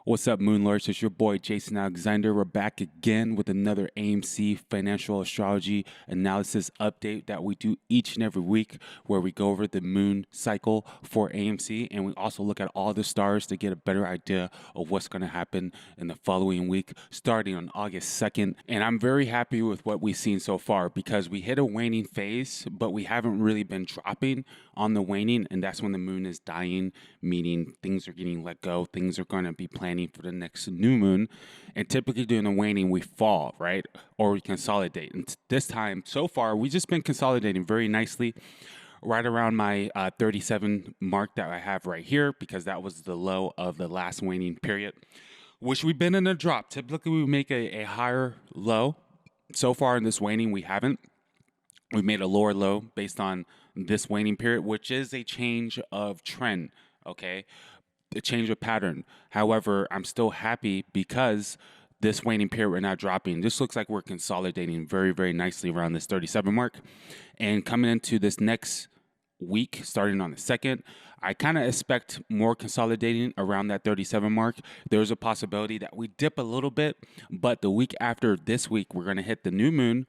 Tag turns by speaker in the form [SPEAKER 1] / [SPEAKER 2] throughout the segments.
[SPEAKER 1] What's up, Moonlords? It's your boy Jason Alexander. We're back again with another AMC financial astrology analysis update that we do each and every week, where we go over the moon cycle for AMC and we also look at all the stars to get a better idea of what's going to happen in the following week, starting on August 2nd. And I'm very happy with what we've seen so far because we hit a waning phase, but we haven't really been dropping on the waning, and that's when the moon is dying, meaning things are getting let go, things are going to be planning for the next new moon. And typically during the waning we fall, right, or we consolidate. And this time so far we've just been consolidating very nicely right around my 37 mark that I have right here, because that was the low of the last waning period, which we've been in a drop. Typically we make a higher low. So far in this waning we haven't. We made a lower low based on this waning period, which is a change of trend, okay? A change of pattern. However, I'm still happy because this waning period, we're not dropping. This looks like we're consolidating very, very nicely around this 37 mark. And coming into this next week, starting on the 2nd, I kind of expect more consolidating around that 37 mark. There's a possibility that we dip a little bit, but the week after this week, we're going to hit the new moon.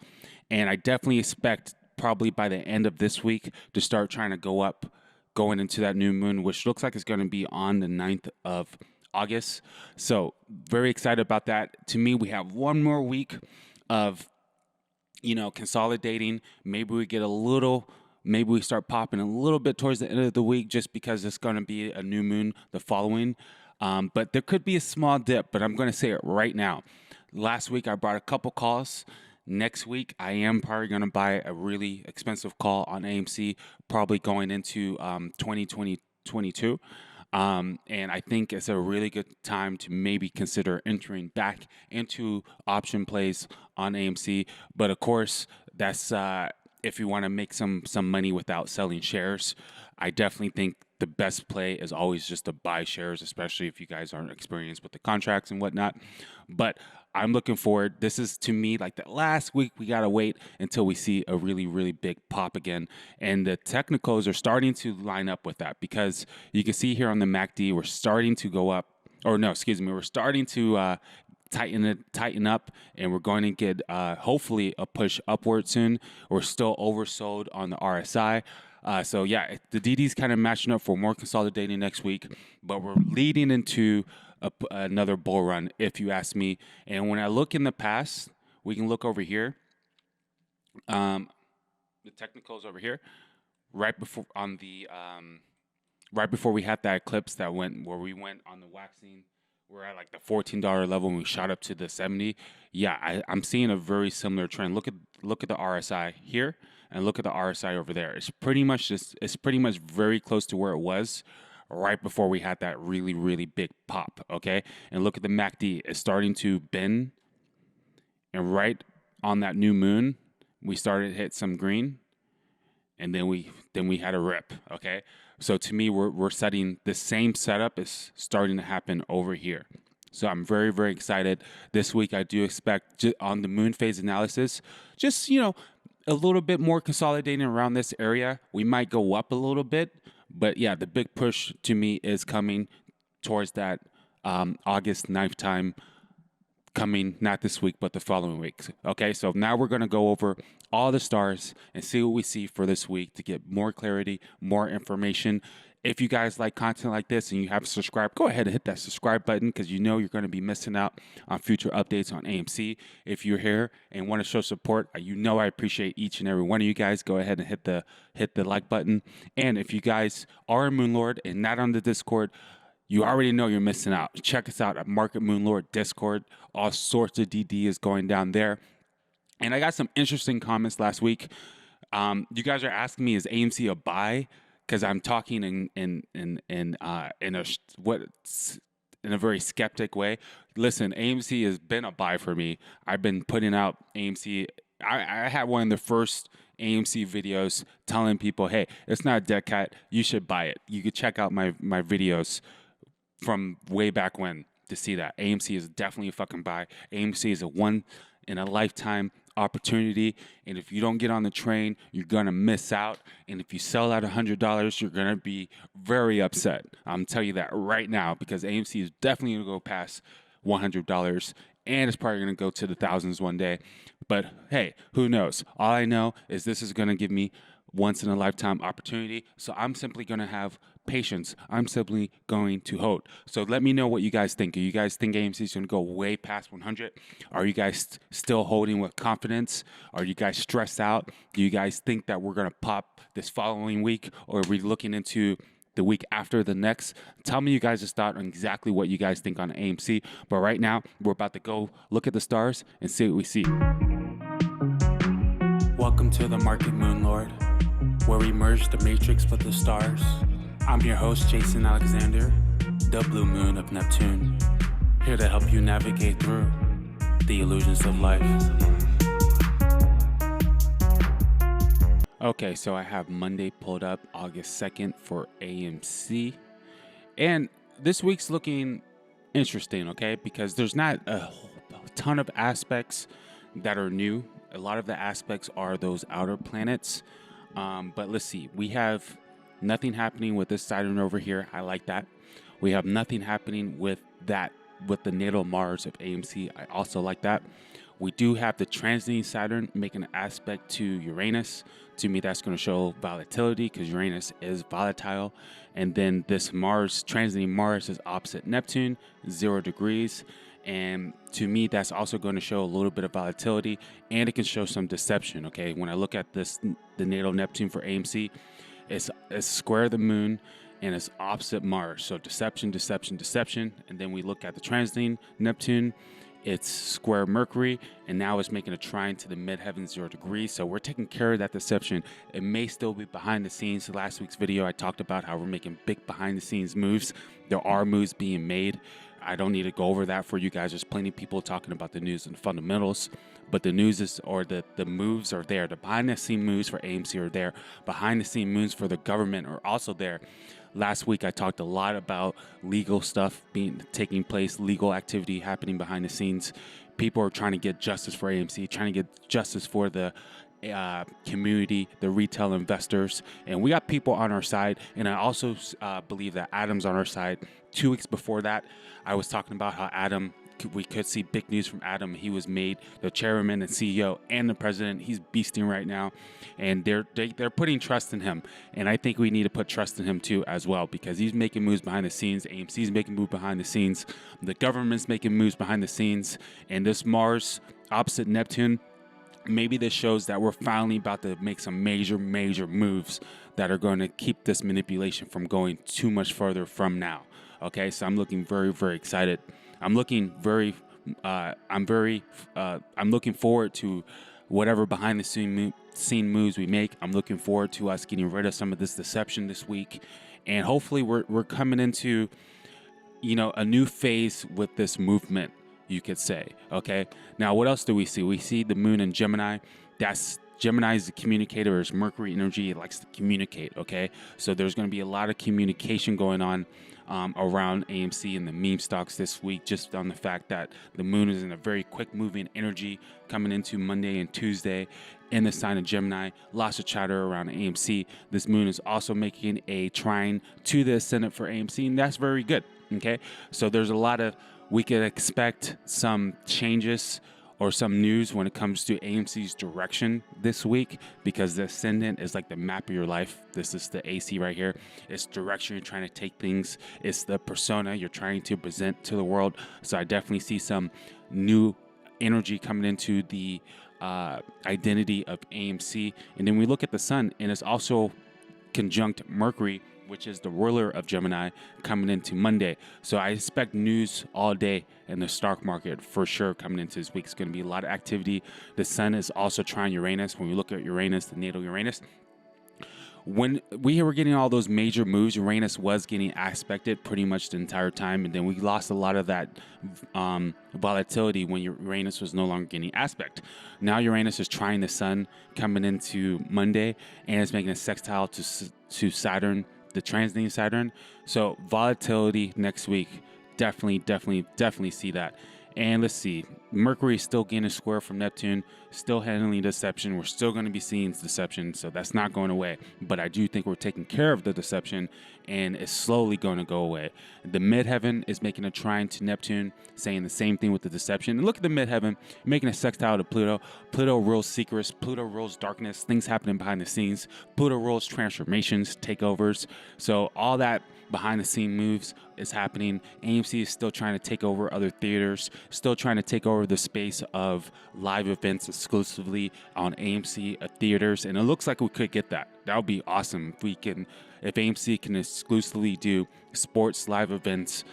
[SPEAKER 1] And I definitely expect probably by the end of this week to start trying to go up, going into that new moon, which looks like it's going to be on the 9th of August. So very excited about that. To me, we have one more week of, consolidating. Maybe we get a little, maybe we start popping a little bit towards the end of the week just because it's going to be a new moon the following. But there could be a small dip, but I'm going to say it right now. Last week, I brought a couple calls. Next week, I am probably going to buy a really expensive call on AMC, probably going into 2022. And I think it's a really good time to maybe consider entering back into option plays on AMC. But of course, that's if you want to make some money without selling shares. I definitely think the best play is always just to buy shares, especially if you guys aren't experienced with the contracts and whatnot. But I'm looking forward. This is, to me, like the last week. We got to wait until we see a really, really big pop again. And the technicals are starting to line up with that, because you can see here on the MACD, we're starting to go up. Or no, excuse me, we're starting to tighten up, and we're going to get hopefully a push upward soon. We're still oversold on the RSI. So yeah, the DD's kind of matching up for more consolidating next week, but we're leading into another bull run, if you ask me. And when I look in the past, we can look over here. The technicals over here, right before on the right before we had that eclipse that went where we went on the waxing. We're at like the $14 level and we shot up to the 70. Yeah, I'm seeing a very similar trend. Look at the RSI here and look at the RSI over there. It's pretty much very close to where it was right before we had that really, really big pop, okay? And look at the MACD. It's starting to bend. And right on that new moon, we started to hit some green. And then we had a rip, okay? So to me, we're setting the same setup is starting to happen over here. So I'm very, very excited. This week, I do expect on the moon phase analysis, just, a little bit more consolidating around this area. We might go up a little bit, but yeah, the big push to me is coming towards that August 9th time, coming not this week, but the following week. Okay, so now we're going to go over all the stars and see what we see for this week to get more clarity, more information. If you guys like content like this and you haven't subscribed, go ahead and hit that subscribe button, because you know you're going to be missing out on future updates on AMC. If you're here and want to show support, I appreciate each and every one of you guys. Go ahead and hit the like button. And if you guys are a Moonlord and not on the Discord, you already know you're missing out. Check us out at Market Moonlord Discord. All sorts of DD is going down there. And I got some interesting comments last week. You guys are asking me, is AMC a buy? Because I'm talking in a very skeptic way. Listen, AMC has been a buy for me. I've been putting out AMC. I had one of the first AMC videos telling people, hey, it's not a dead cat. You should buy it. You could check out my videos from way back when to see that. AMC is definitely a fucking buy. AMC is a one in a lifetime opportunity. And if you don't get on the train, you're going to miss out. And if you sell at $100, you're going to be very upset. I'm telling you that right now, because AMC is definitely going to go past $100, and it's probably going to go to the thousands one day. But hey, who knows? All I know is this is going to give me once in a lifetime opportunity. So I'm simply going to have patience. I'm simply going to hold. So let me know what you guys think. Do you guys think AMC is going to go way past 100? Are you guys still holding with confidence? Are you guys stressed out? Do you guys think that we're going to pop this following week, or are we looking into the week after the next? Tell me you guys' thought on exactly what you guys think on AMC. But right now, we're about to go look at the stars and see what we see. Welcome to the Market Moon Lord, where we merge the matrix with the stars. I'm your host, Jason Alexander, the Blue Moon of Neptune, here to help you navigate through the illusions of life. Okay, so I have Monday pulled up, August 2nd for AMC. And this week's looking interesting, okay? Because there's not a ton of aspects that are new. A lot of the aspects are those outer planets. But let's see. We have nothing happening with this Saturn over here. I like that. We have nothing happening with the natal Mars of AMC. I also like that. We do have the transiting Saturn making an aspect to Uranus. To me, that's going to show volatility because Uranus is volatile. And then this Mars, transiting Mars, is opposite Neptune, 0 degrees. And to me, that's also going to show a little bit of volatility, and it can show some deception, okay? When I look at this, the natal Neptune for AMC, it's square the moon, and it's opposite Mars. So deception, deception, deception. And then we look at the transiting Neptune, it's square Mercury, and now it's making a trine to the midheaven, 0 degrees. So we're taking care of that deception. It may still be behind the scenes. Last week's video, I talked about how we're making big behind the scenes moves. There are moves being made. I don't need to go over that for you guys. There's plenty of people talking about the news and fundamentals, but the news is, or the moves are there. The behind the scene moves for AMC are there. Behind the scene moves for the government are also there. Last week, I talked a lot about legal stuff taking place, legal activity happening behind the scenes. People are trying to get justice for AMC, trying to get justice for the community, the retail investors, and we got people on our side. And I also believe that Adam's on our side. 2 weeks before that, I was talking about how we could see big news from Adam. He was made the chairman and CEO and the president. He's beasting right now, and they're putting trust in him. And I think we need to put trust in him too as well, because he's making moves behind the scenes. AMC's making moves behind the scenes. The government's making moves behind the scenes. And this Mars opposite Neptune, maybe this shows that we're finally about to make some major moves that are going to keep this manipulation from going too much further from now. Okay, so I'm looking very, very excited. I'm looking forward to whatever behind the scene moves we make. I'm looking forward to us getting rid of some of this deception this week, and hopefully we're coming into, a new phase with this movement, you could say. Okay, now what else do we see? We see the moon in Gemini. Gemini is the communicator. It's Mercury energy. It likes to communicate. Okay, so there's going to be a lot of communication going on around AMC and the meme stocks this week, just on the fact that the moon is in a very quick moving energy coming into Monday and Tuesday in the sign of Gemini. Lots of chatter around AMC. This moon is also making a trine to the ascendant for AMC, and that's very good. Okay, so there's we could expect some changes or some news when it comes to AMC's direction this week, because the ascendant is like the map of your life. This is the AC right here. It's direction you're trying to take things. It's the persona you're trying to present to the world. So I definitely see some new energy coming into the identity of AMC. And then we look at the sun, and it's also conjunct Mercury, which is the ruler of Gemini, coming into Monday. So I expect news all day in the stock market for sure coming into this week. It's going to be a lot of activity. The sun is also trying Uranus. When we look at Uranus, the natal Uranus, when we were getting all those major moves, Uranus was getting aspected pretty much the entire time, and then we lost a lot of that volatility when Uranus was no longer getting aspect. Now Uranus is trying the sun coming into Monday, and it's making a sextile to Saturn, the transiting Saturn. So volatility next week, definitely see that. And let's see, Mercury is still gaining square from Neptune, still handling deception. We're still going to be seeing deception, so that's not going away. But I do think we're taking care of the deception, and it's slowly going to go away. The midheaven is making a trine to Neptune, saying the same thing with the deception. And look at the midheaven, making a sextile to Pluto. Pluto rules secrets. Pluto rules darkness, things happening behind the scenes. Pluto rules transformations, takeovers. So all that behind the scene moves is happening. AMC is still trying to take over other theaters, still trying to take over the space of live events exclusively on AMC theaters, and it looks like we could get that. That would be awesome if AMC can exclusively do sports live events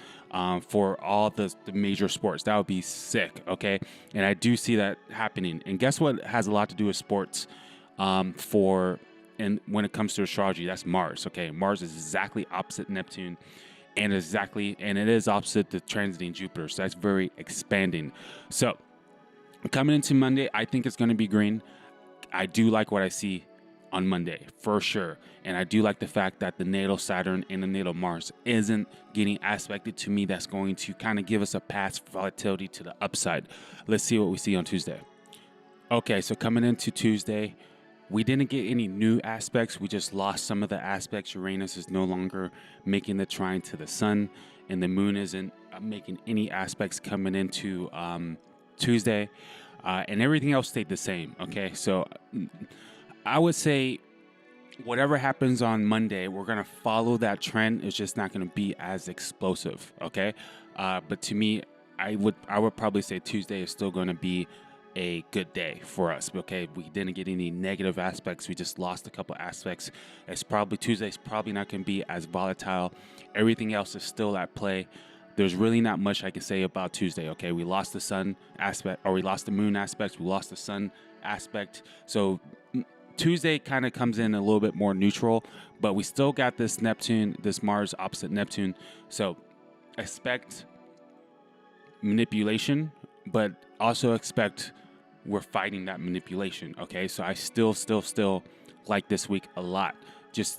[SPEAKER 1] for all the major sports. That would be sick, okay? And I do see that happening. And guess what has a lot to do with sports and when it comes to astrology? That's Mars, okay? Mars is exactly opposite Neptune, and it is opposite the transiting Jupiter. So that's very expanding. So coming into Monday, I think it's going to be green. I do like what I see on Monday for sure. And I do like the fact that the natal Saturn and the natal Mars isn't getting aspected to me. That's going to kind of give us a path for volatility to the upside. Let's see what we see on Tuesday. Okay, so coming into Tuesday, we didn't get any new aspects. We just lost some of the aspects. Uranus is no longer making the trine to the sun, and the moon isn't making any aspects coming into Tuesday, and everything else stayed the same. Okay, so I would say whatever happens on Monday, we're gonna follow that trend. It's just not gonna be as explosive. Okay, but to me, I would probably say Tuesday is still gonna be a good day for us. Okay, we didn't get any negative aspects. We just lost a couple aspects. Tuesday's probably not going to be as volatile. Everything else is still at play. There's really not much I can say about Tuesday. Okay, we lost the sun aspect, or we lost the moon aspect. We lost the sun aspect. So Tuesday kind of comes in a little bit more neutral, but we still got this Mars opposite Neptune. So expect manipulation, but also expect we're fighting that manipulation. Okay, so I still like this week a lot, just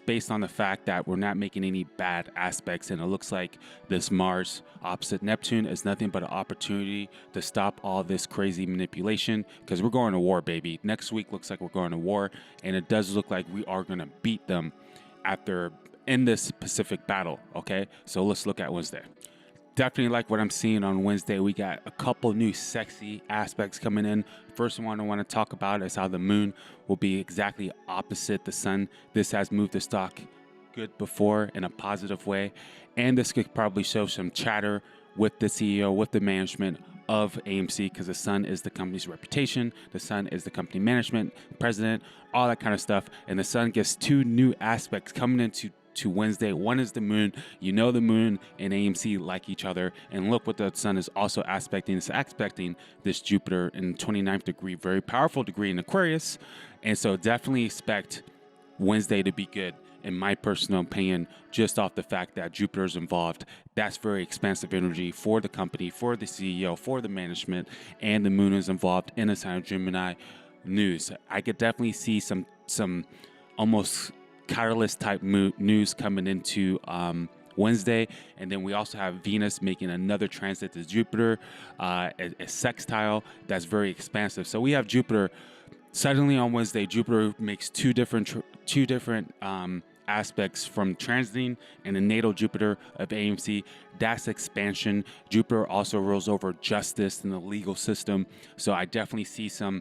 [SPEAKER 1] based on the fact that we're not making any bad aspects, and it looks like this Mars opposite Neptune is nothing but an opportunity to stop all this crazy manipulation, because we're going to war, baby. Next week looks like we're going to war, and it does look like we are going to beat them in this Pacific battle. Okay, so let's look at Wednesday. Definitely like what I'm seeing on Wednesday. We got a couple new sexy aspects coming in. First one I want to talk about is how the moon will be exactly opposite the sun. This has moved the stock good before in a positive way, and this could probably show some chatter with the CEO, with the management of AMC, because the sun is the company's reputation, the sun is the company management, president, all that kind of stuff, and the sun gets two new aspects coming into Wednesday. One is the moon. You know the moon and AMC like each other, and look what the sun is also aspecting. It's aspecting this Jupiter in 29th degree, very powerful degree in Aquarius, and so definitely expect Wednesday to be good, in my personal opinion, just off the fact that Jupiter is involved. That's very expansive energy for the company, for the CEO, for the management, and the moon is involved in a sign of Gemini news. I could definitely see some almost catalyst type news coming into Wednesday. And then we also have Venus making another transit to Jupiter, a sextile that's very expansive. So we have Jupiter suddenly on Wednesday. Jupiter makes two different aspects from transiting and the natal Jupiter of AMC. That's expansion. Jupiter also rules over justice in the legal system. So I definitely see some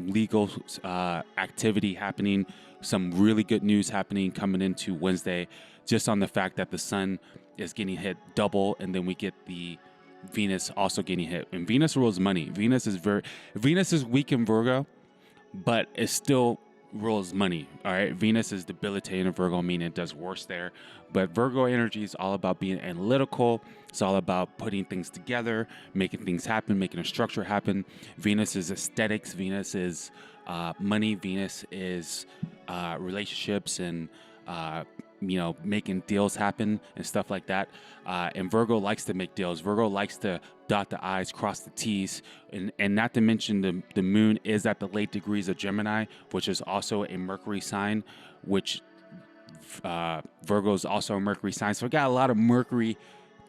[SPEAKER 1] legal activity happening, some really good news happening coming into Wednesday, just on the fact that the sun is getting hit double, and then we get the Venus also getting hit. And Venus rules money. Venus is weak in Virgo, but it still rules money. All right, Venus is debilitating in Virgo, meaning it does worse there. But Virgo energy is all about being analytical. It's all about putting things together, making things happen, making a structure happen. Venus is aesthetics. Venus is money. Venus is relationships and making deals happen and stuff like that. And Virgo likes to make deals. Virgo likes to dot the I's, cross the T's, and not to mention the moon is at the late degrees of Gemini, which is also a Mercury sign, which Virgo is also a Mercury sign. So we got a lot of Mercury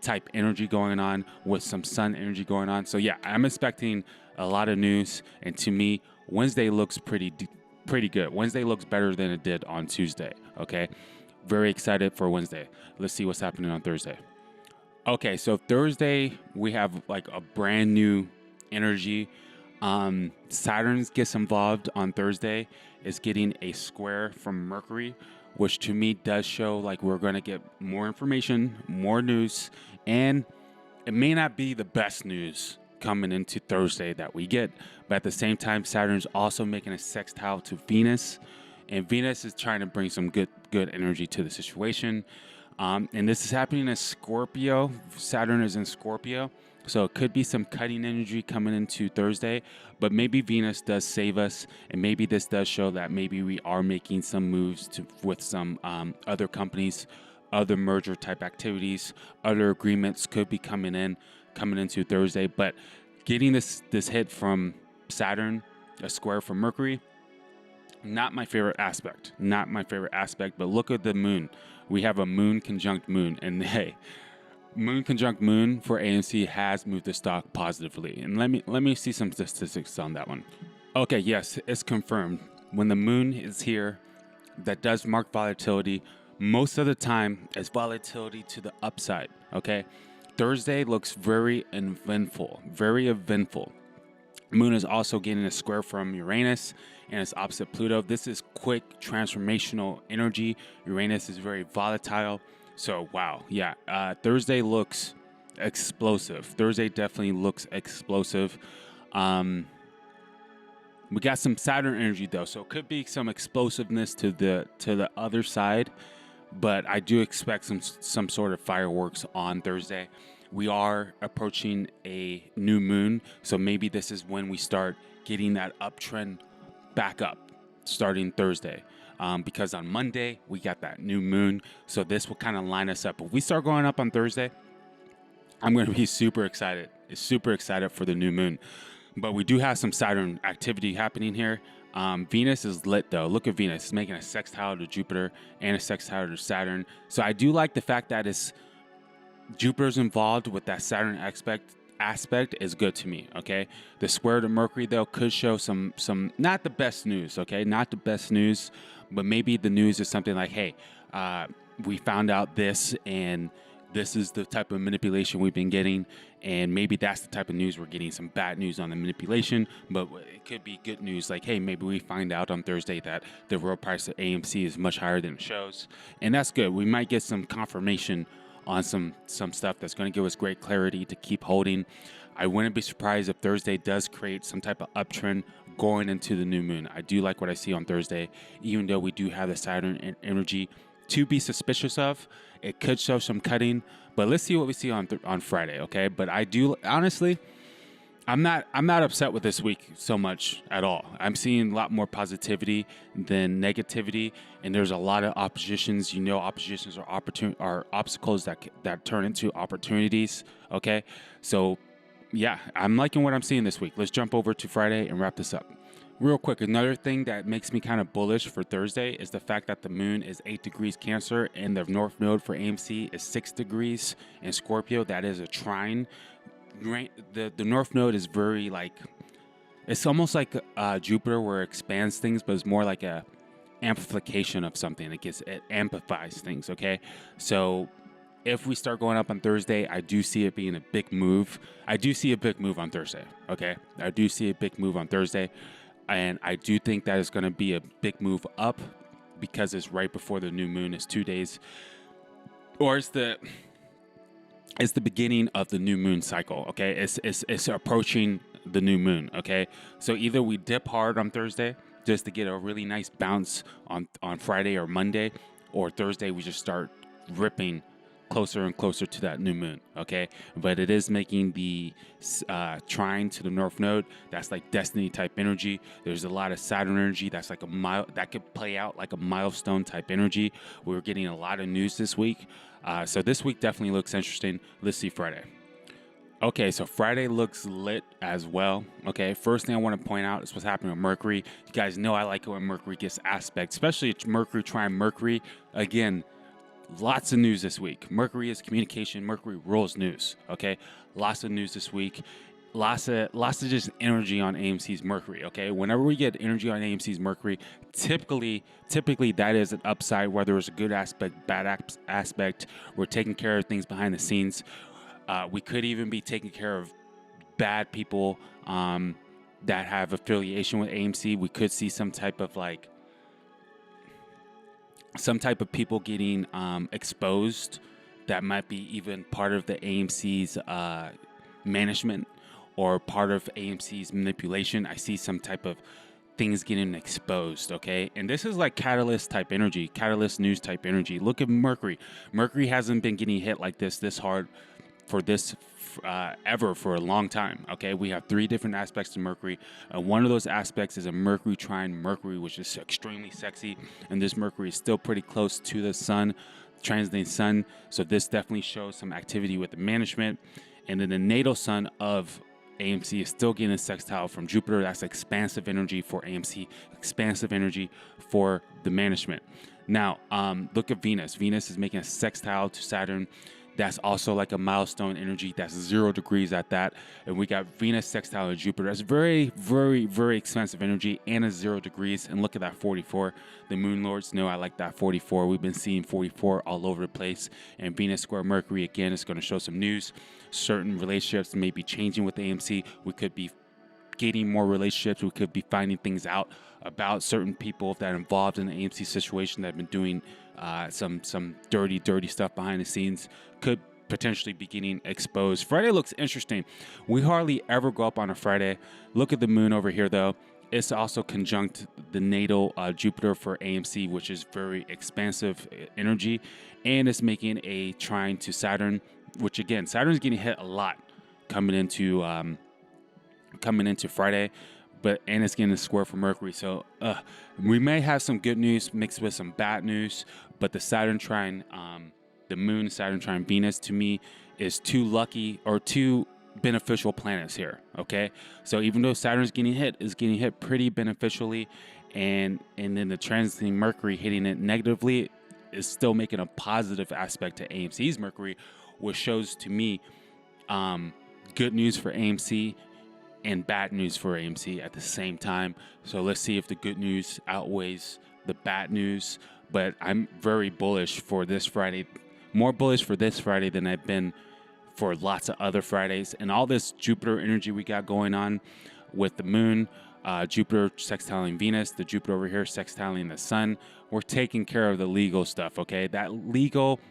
[SPEAKER 1] type energy going on with some sun energy going on. So yeah, I'm expecting a lot of news. And to me, Wednesday looks pretty good. Wednesday looks better than it did on Tuesday. Okay. Very excited for Wednesday. Let's see what's happening on Thursday. Okay. So Thursday, we have like a brand new energy. Saturn gets involved on Thursday. Is getting a square from Mercury, which to me does show like we're going to get more information, more news, and it may not be the best news coming into Thursday that we get, but at the same time, Saturn's also making a sextile to Venus, and Venus is trying to bring some good energy to the situation. And this is happening in Scorpio. Saturn is in Scorpio. So it could be some cutting energy coming into Thursday, but maybe Venus does save us, and maybe this does show that maybe we are making some moves with some other companies, other merger type activities, other agreements could be coming into Thursday. But getting this hit from Saturn, a square from Mercury, not my favorite aspect. But look at the moon. We have a moon conjunct moon, and hey, moon conjunct moon for AMC has moved the stock positively. And let me see some statistics on that one. Okay, yes, it's confirmed. When the moon is here, that does mark volatility. Most of the time, it's volatility to the upside. Okay, Thursday looks very eventful. Moon is also getting a square from Uranus, and it's opposite Pluto. This is quick transformational energy. Uranus is very volatile. So, wow. Yeah. Thursday looks explosive. Thursday definitely looks explosive. We got some Saturn energy though. So it could be some explosiveness to the other side, but I do expect some sort of fireworks on Thursday. We are approaching a new moon. So maybe this is when we start getting that uptrend back up starting Thursday. Because on Monday, we got that new moon. So this will kind of line us up. If we start going up on Thursday, I'm going to be super excited. Super excited for the new moon. But we do have some Saturn activity happening here. Venus is lit, though. Look at Venus. It's making a sextile to Jupiter and a sextile to Saturn. So I do like the fact that Jupiter's involved with that Saturn aspect is good to me. Okay, the square to Mercury though could show some not the best news. Okay, not the best news, but maybe the news is something like, hey, we found out this, and this is the type of manipulation we've been getting, and maybe that's the type of news we're getting. Some bad news on the manipulation, but it could be good news like, hey, maybe we find out on Thursday that the real price of AMC is much higher than it shows, and that's good. We might get some confirmation on some stuff that's going to give us great clarity to keep holding. I wouldn't be surprised if Thursday does create some type of uptrend going into the new moon. I do like what I see on Thursday, even though we do have the Saturn energy to be suspicious of. It could show some cutting, but let's see what we see on Friday, okay? But I do, honestly, I'm not upset with this week so much at all. I'm seeing a lot more positivity than negativity, and there's a lot of oppositions. Oppositions are obstacles that turn into opportunities. Okay, so yeah, I'm liking what I'm seeing this week. Let's jump over to Friday and wrap this up. Real quick, another thing that makes me kind of bullish for Thursday is the fact that the moon is 8 degrees Cancer and the north node for AMC is 6 degrees in Scorpio. That is a trine. The north node is very it's almost like Jupiter, where it expands things, but it's more like a amplification of something. It amplifies things. Okay, so if we start going up on Thursday, I do see it being a big move. I do see a big move on Thursday. Okay, I do see a big move on Thursday, and I do think that is going to be a big move up because it's right before the new moon. It's 2 days, or it's the beginning of the new moon cycle. Okay, it's approaching the new moon. Okay, so either we dip hard on Thursday just to get a really nice bounce on Friday or Monday, or Thursday we just start ripping closer and closer to that new moon. Okay, but it is making the trine to the north node. That's like destiny type energy. There's a lot of Saturn energy. That's like that could play out like a milestone type energy. We're getting a lot of news this week. So this week definitely looks interesting. Let's see Friday. Okay, so Friday looks lit as well. Okay, first thing I want to point out is what's happening with Mercury. You guys know I like it when Mercury gets aspect, especially it's Mercury trine Mercury. Again, lots of news this week. Mercury is communication. Mercury rules news. Okay, lots of news this week. Lots of just energy on AMC's Mercury. Okay, whenever we get energy on AMC's Mercury, typically that is an upside. Whether it's a good aspect, bad aspect, we're taking care of things behind the scenes. We could even be taking care of bad people that have affiliation with AMC. We could see some type of people getting exposed that might be even part of the AMC's management or part of AMC's manipulation. I see some type of things getting exposed, okay? And this is like catalyst type energy, catalyst news type energy. Look at Mercury. Mercury hasn't been getting hit like this hard for this ever for a long time, okay? We have 3 different aspects to Mercury. One of those aspects is a Mercury trine Mercury, which is extremely sexy. And this Mercury is still pretty close to the sun, transiting sun. So this definitely shows some activity with the management. And then the natal sun of AMC is still getting a sextile from Jupiter. That's expansive energy for AMC, expansive energy for the management. Now, look at Venus. Venus is making a sextile to Saturn. That's also like a milestone energy. That's 0 degrees at that. And we got Venus sextile to Jupiter. That's very, very, very expensive energy and it's 0 degrees. And look at that 44. The moon lords know I like that 44. We've been seeing 44 all over the place. And Venus square Mercury, again, is going to show some news. Certain relationships may be changing with AMC. We could be getting more relationships. We could be finding things out about certain people that are involved in the AMC situation that have been doing some dirty stuff behind the scenes. Could potentially be getting exposed. Friday looks interesting. We hardly ever go up on a Friday. Look at the moon over here, though. It's also conjunct the natal Jupiter for AMC, which is very expansive energy, and it's making a trine to Saturn, which again, Saturn's getting hit a lot coming into Friday. And it's getting a square for Mercury. So we may have some good news mixed with some bad news, but the Saturn trine, the moon, Saturn trine Venus, to me, is too lucky or too beneficial planets here, okay? So even though Saturn's getting hit, it's getting hit pretty beneficially, and then the transiting Mercury hitting it negatively is still making a positive aspect to AMC's Mercury, which shows to me good news for AMC and bad news for AMC at the same time. So let's see if the good news outweighs the bad news. But I'm very bullish for this Friday, more bullish for this Friday than I've been for lots of other Fridays. And all this Jupiter energy we got going on with the moon, Jupiter sextiling Venus, the Jupiter over here sextiling the sun. We're taking care of the legal stuff, okay? The legal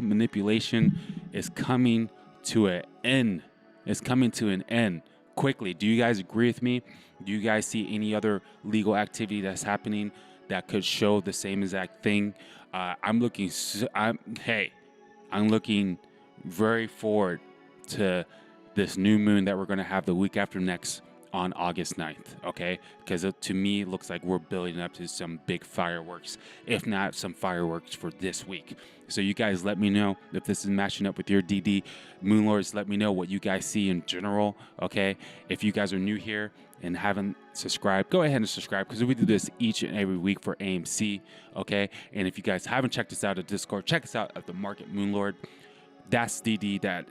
[SPEAKER 1] manipulation is coming to an end. It's coming to an end quickly. Do you guys agree with me? Do you guys see any other legal activity that's happening that could show the same exact thing? I'm looking very forward to this new moon that we're going to have the week after next on August 9th, okay? Because to me, it looks like we're building up to some big fireworks, if not some fireworks for this week. So you guys let me know if this is matching up with your DD. Moon Lords, let me know what you guys see in general, okay? If you guys are new here and haven't subscribed, go ahead and subscribe because we do this each and every week for AMC, okay? And if you guys haven't checked us out at Discord, check us out at the Market Moon Lord. That's DD that,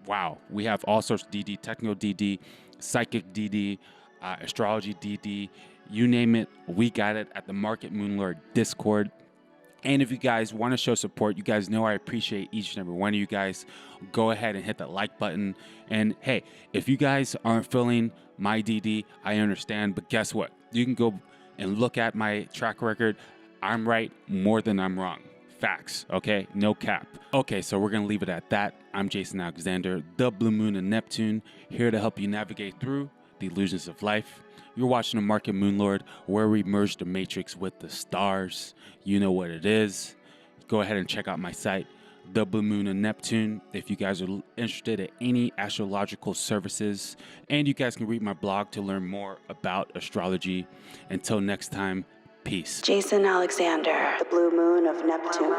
[SPEAKER 1] wow, we have all sorts of DD, technical DD, psychic DD, astrology DD, you name it, we got it at the Market Moon Lord Discord. And if you guys want to show support, you guys know I appreciate each and every one of you guys. Go ahead and hit that like button. And hey, if you guys aren't feeling my DD, I understand. But guess what? You can go and look at my track record. I'm right more than I'm wrong. Facts, okay? No cap. Okay, so we're going to leave it at that. I'm Jason Alexander, the Blue Moon of Neptune, here to help you navigate through the illusions of life. You're watching the Market Moon Lord, where we merge the matrix with the stars. You know what it is. Go ahead and check out my site, the Blue Moon of Neptune, if you guys are interested in any astrological services. And you guys can read my blog to learn more about astrology. Until next time, peace.
[SPEAKER 2] Jason Alexander, the Blue Moon of Neptune.